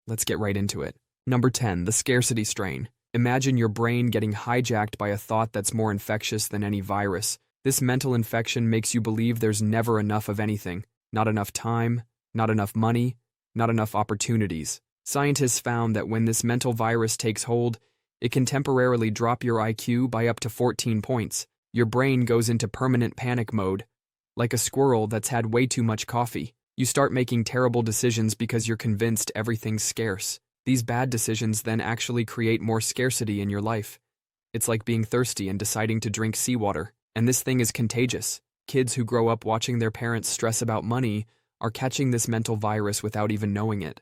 Let's get right into it. Number 10, the scarcity strain. Imagine your brain getting hijacked by a thought that's more infectious than any virus. This mental infection makes you believe there's never enough of anything. Not enough time, not enough money, not enough opportunities. Scientists found that when this mental virus takes hold, it can temporarily drop your IQ by up to 14 points. Your brain goes into permanent panic mode, like a squirrel that's had way too much coffee. You start making terrible decisions because you're convinced everything's scarce. These bad decisions then actually create more scarcity in your life. It's like being thirsty and deciding to drink seawater. And this thing is contagious. Kids who grow up watching their parents stress about money are catching this mental virus without even knowing it.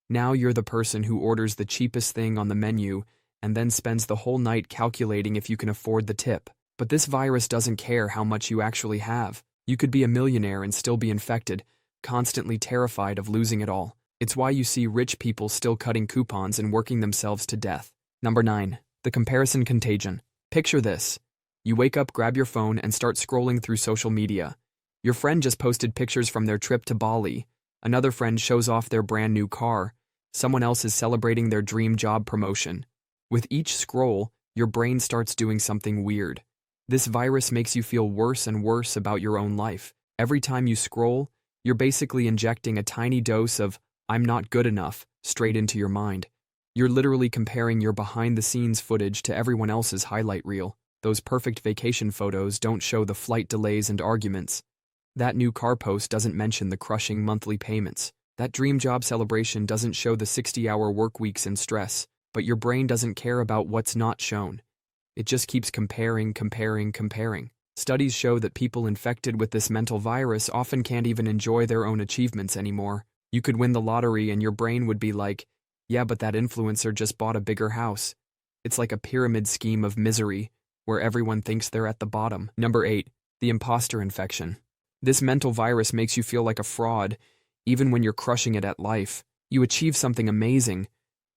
Now you're the person who orders the cheapest thing on the menu and then spends the whole night calculating if you can afford the tip. But this virus doesn't care how much you actually have. You could be a millionaire and still be infected, constantly terrified of losing it all. It's why you see rich people still cutting coupons and working themselves to death. Number 9, the comparison contagion. Picture this. You wake up, grab your phone, and start scrolling through social media. Your friend just posted pictures from their trip to Bali. Another friend shows off their brand new car. Someone else is celebrating their dream job promotion. With each scroll, your brain starts doing something weird. This virus makes you feel worse and worse about your own life. Every time you scroll, you're basically injecting a tiny dose of "I'm not good enough" straight into your mind. You're literally comparing your behind-the-scenes footage to everyone else's highlight reel. Those perfect vacation photos don't show the flight delays and arguments. That new car post doesn't mention the crushing monthly payments. That dream job celebration doesn't show the 60-hour work weeks and stress. But your brain doesn't care about what's not shown. It just keeps comparing. Studies show that people infected with this mental virus often can't even enjoy their own achievements anymore. You could win the lottery and your brain would be like, yeah, but that influencer just bought a bigger house. It's like a pyramid scheme of misery, where everyone thinks they're at the bottom. Number 8, the imposter infection. This mental virus makes you feel like a fraud, even when you're crushing it at life. You achieve something amazing,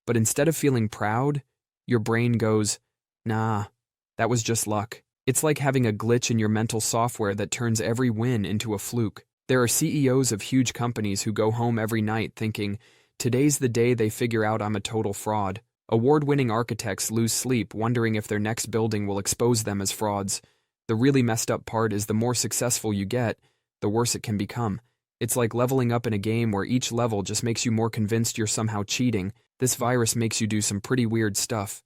but instead of feeling proud, your brain goes, nah, that was just luck. It's like having a glitch in your mental software that turns every win into a fluke. There are CEOs of huge companies who go home every night thinking, today's the day they figure out I'm a total fraud. Award-winning architects lose sleep wondering if their next building will expose them as frauds. The really messed up part is the more successful you get, the worse it can become. It's like leveling up in a game where each level just makes you more convinced you're somehow cheating. This virus makes you do some pretty weird stuff.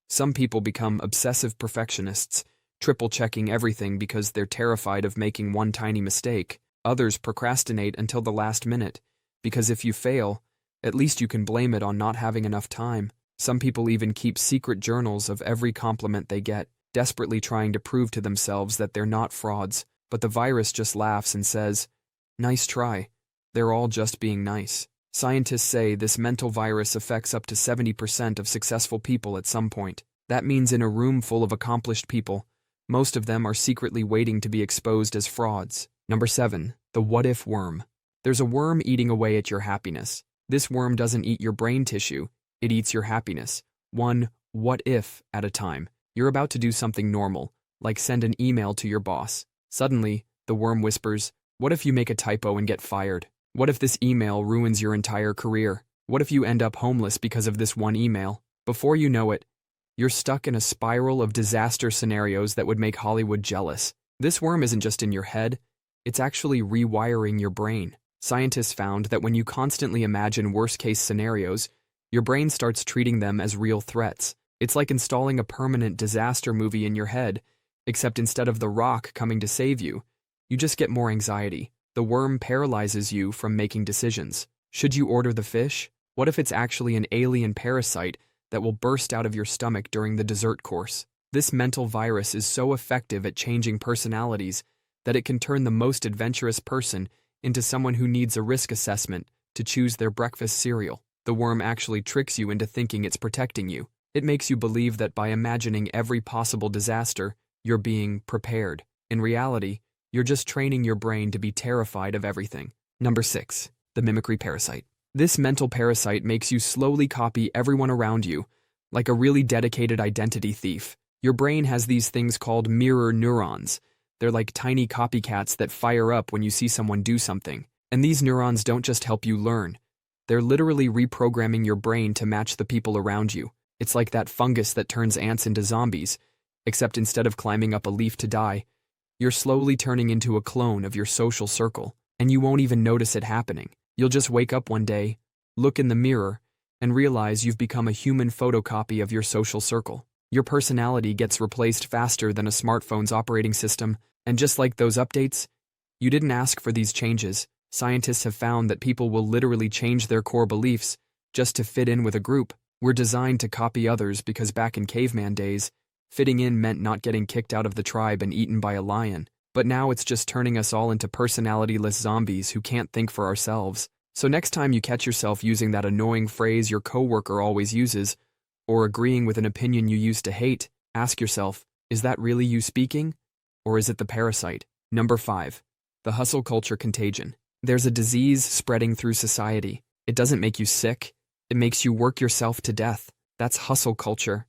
Some people become obsessive perfectionists, triple-checking everything because they're terrified of making one tiny mistake. Others procrastinate until the last minute, because if you fail, at least you can blame it on not having enough time. Some people even keep secret journals of every compliment they get, desperately trying to prove to themselves that they're not frauds. But the virus just laughs and says, nice try. They're all just being nice. Scientists say this mental virus affects up to 70% of successful people at some point. That means in a room full of accomplished people, most of them are secretly waiting to be exposed as frauds. Number 7, the what-if worm. There's a worm eating away at your happiness. This worm doesn't eat your brain tissue, it eats your happiness. One what-if at a time. You're about to do something normal, like send an email to your boss. Suddenly, the worm whispers, what if you make a typo and get fired? What if this email ruins your entire career? What if you end up homeless because of this one email? Before you know it, you're stuck in a spiral of disaster scenarios that would make Hollywood jealous. This worm isn't just in your head, it's actually rewiring your brain. Scientists found that when you constantly imagine worst-case scenarios, your brain starts treating them as real threats. It's like installing a permanent disaster movie in your head, except instead of the Rock coming to save you, you just get more anxiety. The worm paralyzes you from making decisions. Should you order the fish? What if it's actually an alien parasite that will burst out of your stomach during the dessert course? This mental virus is so effective at changing personalities that it can turn the most adventurous person into someone who needs a risk assessment to choose their breakfast cereal. The worm actually tricks you into thinking it's protecting you. It makes you believe that by imagining every possible disaster, you're being prepared. In reality, you're just training your brain to be terrified of everything. Number 6, the Mimicry Parasite. This mental parasite makes you slowly copy everyone around you, like a really dedicated identity thief. Your brain has these things called mirror neurons. They're like tiny copycats that fire up when you see someone do something. And these neurons don't just help you learn, They're literally reprogramming your brain to match the people around you. It's like that fungus that turns ants into zombies, except instead of climbing up a leaf to die, you're slowly turning into a clone of your social circle, and you won't even notice it happening. You'll just wake up one day, look in the mirror, and realize you've become a human photocopy of your social circle. Your personality gets replaced faster than a smartphone's operating system, and just like those updates, you didn't ask for these changes. Scientists have found that people will literally change their core beliefs just to fit in with a group. We're designed to copy others because back in caveman days, fitting in meant not getting kicked out of the tribe and eaten by a lion. But now it's just turning us all into personality-less zombies who can't think for ourselves. So next time you catch yourself using that annoying phrase your coworker always uses, or agreeing with an opinion you used to hate, ask yourself, is that really you speaking? Or is it the parasite? Number 5. The hustle culture contagion. There's a disease spreading through society. It doesn't make you sick. It makes you work yourself to death. That's hustle culture.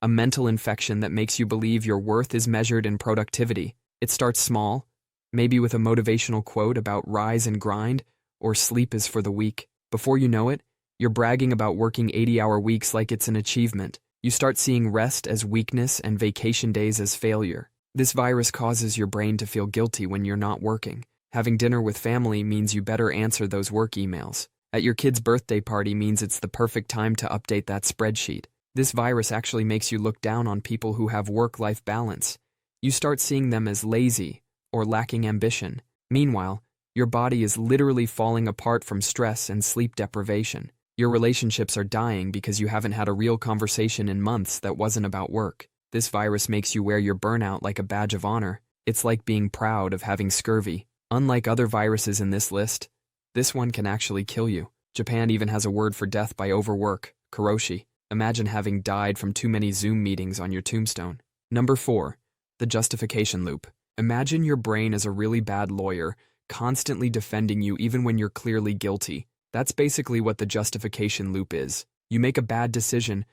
A mental infection that makes you believe your worth is measured in productivity. It starts small, maybe with a motivational quote about rise and grind, or sleep is for the weak. Before you know it, you're bragging about working 80-hour weeks like it's an achievement. You start seeing rest as weakness and vacation days as failure. This virus causes your brain to feel guilty when you're not working. Having dinner with family means you better answer those work emails. At your kid's birthday party means it's the perfect time to update that spreadsheet. This virus actually makes you look down on people who have work-life balance. You start seeing them as lazy or lacking ambition. Meanwhile, your body is literally falling apart from stress and sleep deprivation. Your relationships are dying because you haven't had a real conversation in months that wasn't about work. This virus makes you wear your burnout like a badge of honor. It's like being proud of having scurvy. Unlike other viruses in this list, this one can actually kill you. Japan even has a word for death by overwork, karoshi. Imagine having died from too many Zoom meetings on your tombstone. Number 4. The Justification Loop. Imagine your brain as a really bad lawyer, constantly defending you even when you're clearly guilty. That's basically what the Justification Loop is. You make a bad decision,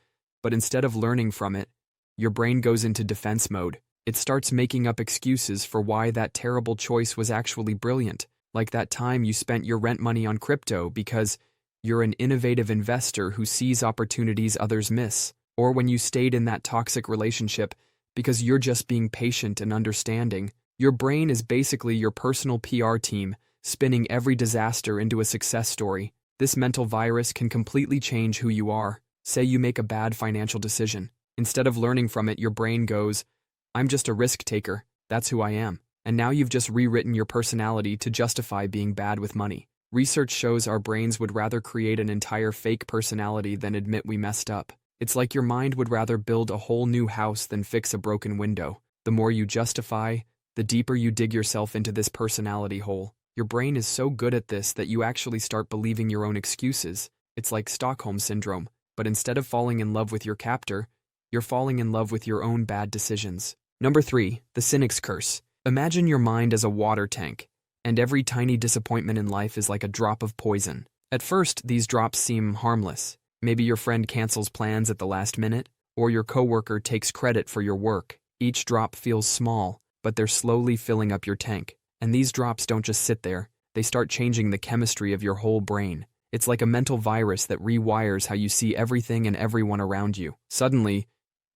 but instead of learning from it, your brain goes into defense mode. It starts making up excuses for why that terrible choice was actually brilliant, like that time you spent your rent money on crypto because you're an innovative investor who sees opportunities others miss, or when you stayed in that toxic relationship because you're just being patient and understanding. Your brain is basically your personal PR team, spinning every disaster into a success story. This mental virus can completely change who you are. Say you make a bad financial decision. Instead of learning from it, your brain goes, I'm just a risk taker, that's who I am. And now you've just rewritten your personality to justify being bad with money. Research shows our brains would rather create an entire fake personality than admit we messed up. It's like your mind would rather build a whole new house than fix a broken window. The more you justify, the deeper you dig yourself into this personality hole. Your brain is so good at this that you actually start believing your own excuses. It's like Stockholm Syndrome, but instead of falling in love with your captor, you're falling in love with your own bad decisions. Number 3. The Cynic's Curse. Imagine your mind as a water tank, and every tiny disappointment in life is like a drop of poison. At first, these drops seem harmless. Maybe your friend cancels plans at the last minute, or your coworker takes credit for your work. Each drop feels small, but they're slowly filling up your tank. And these drops don't just sit there, they start changing the chemistry of your whole brain. It's like a mental virus that rewires how you see everything and everyone around you. Suddenly,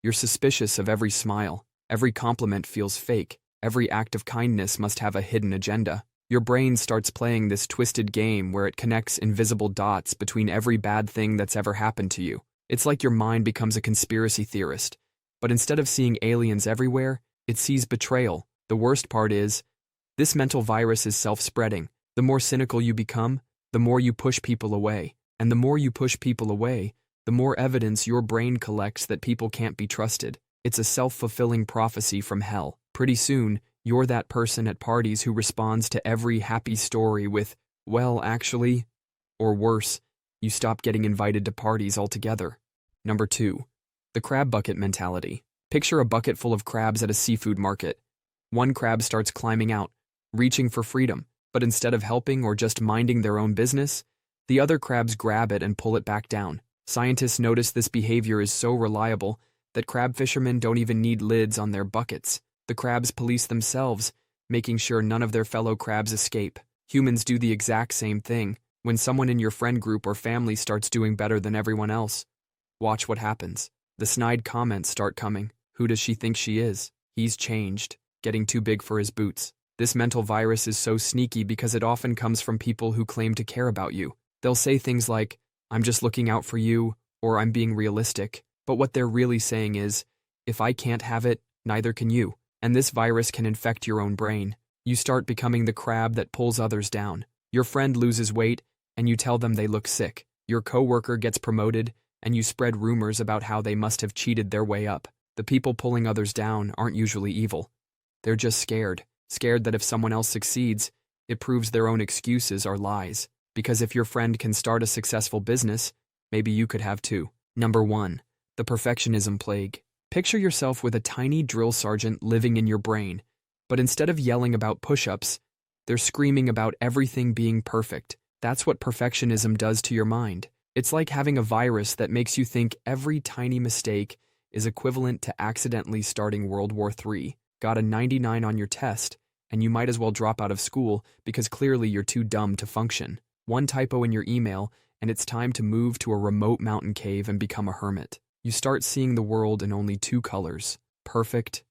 you're suspicious of every smile. Every compliment feels fake. Every act of kindness must have a hidden agenda. Your brain starts playing this twisted game where it connects invisible dots between every bad thing that's ever happened to you. It's like your mind becomes a conspiracy theorist. But instead of seeing aliens everywhere, it sees betrayal. The worst part is, this mental virus is self-spreading. The more cynical you become, the more you push people away. And the more you push people away, the more evidence your brain collects that people can't be trusted. It's a self-fulfilling prophecy from hell. Pretty soon, you're that person at parties who responds to every happy story with, well, actually, or worse, you stop getting invited to parties altogether. Number 2. The crab bucket mentality. Picture a bucket full of crabs at a seafood market. One crab starts climbing out, reaching for freedom, but instead of helping or just minding their own business, the other crabs grab it and pull it back down. Scientists notice this behavior is so reliable that crab fishermen don't even need lids on their buckets. The crabs police themselves, making sure none of their fellow crabs escape. Humans do the exact same thing. When someone in your friend group or family starts doing better than everyone else, watch what happens. The snide comments start coming. Who does she think she is? He's changed, getting too big for his boots. This mental virus is so sneaky because it often comes from people who claim to care about you. They'll say things like, "I'm just looking out for you," or "I'm being realistic." But what they're really saying is, "If I can't have it, neither can you." And this virus can infect your own brain. You start becoming the crab that pulls others down. Your friend loses weight, and you tell them they look sick. Your coworker gets promoted, and you spread rumors about how they must have cheated their way up. The people pulling others down aren't usually evil. They're just scared that if someone else succeeds, it proves their own excuses are lies. Because if your friend can start a successful business, maybe you could have too. Number 1. The Perfectionism Plague. Picture yourself with a tiny drill sergeant living in your brain, but instead of yelling about push-ups, they're screaming about everything being perfect. That's what perfectionism does to your mind. It's like having a virus that makes you think every tiny mistake is equivalent to accidentally starting World War III. Got a 99 on your test, and you might as well drop out of school because clearly you're too dumb to function. One typo in your email, and it's time to move to a remote mountain cave and become a hermit. You start seeing the world in only 2 colors, perfect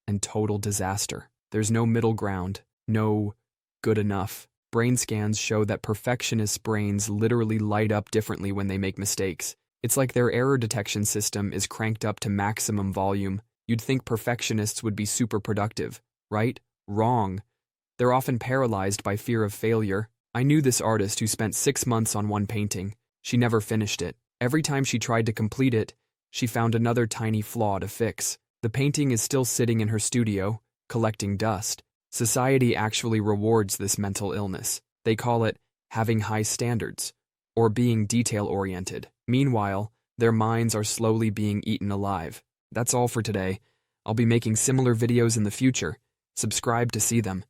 and total disaster. There's no middle ground, no good enough. Brain scans show that perfectionists' brains literally light up differently when they make mistakes. It's like their error detection system is cranked up to maximum volume. You'd think perfectionists would be super productive, right? Wrong. They're often paralyzed by fear of failure. I knew this artist who spent 6 months on one painting. She never finished it. Every time she tried to complete it, she found another tiny flaw to fix. The painting is still sitting in her studio, collecting dust. Society actually rewards this mental illness. They call it having high standards, or being detail-oriented. Meanwhile, their minds are slowly being eaten alive. That's all for today. I'll be making similar videos in the future. Subscribe to see them.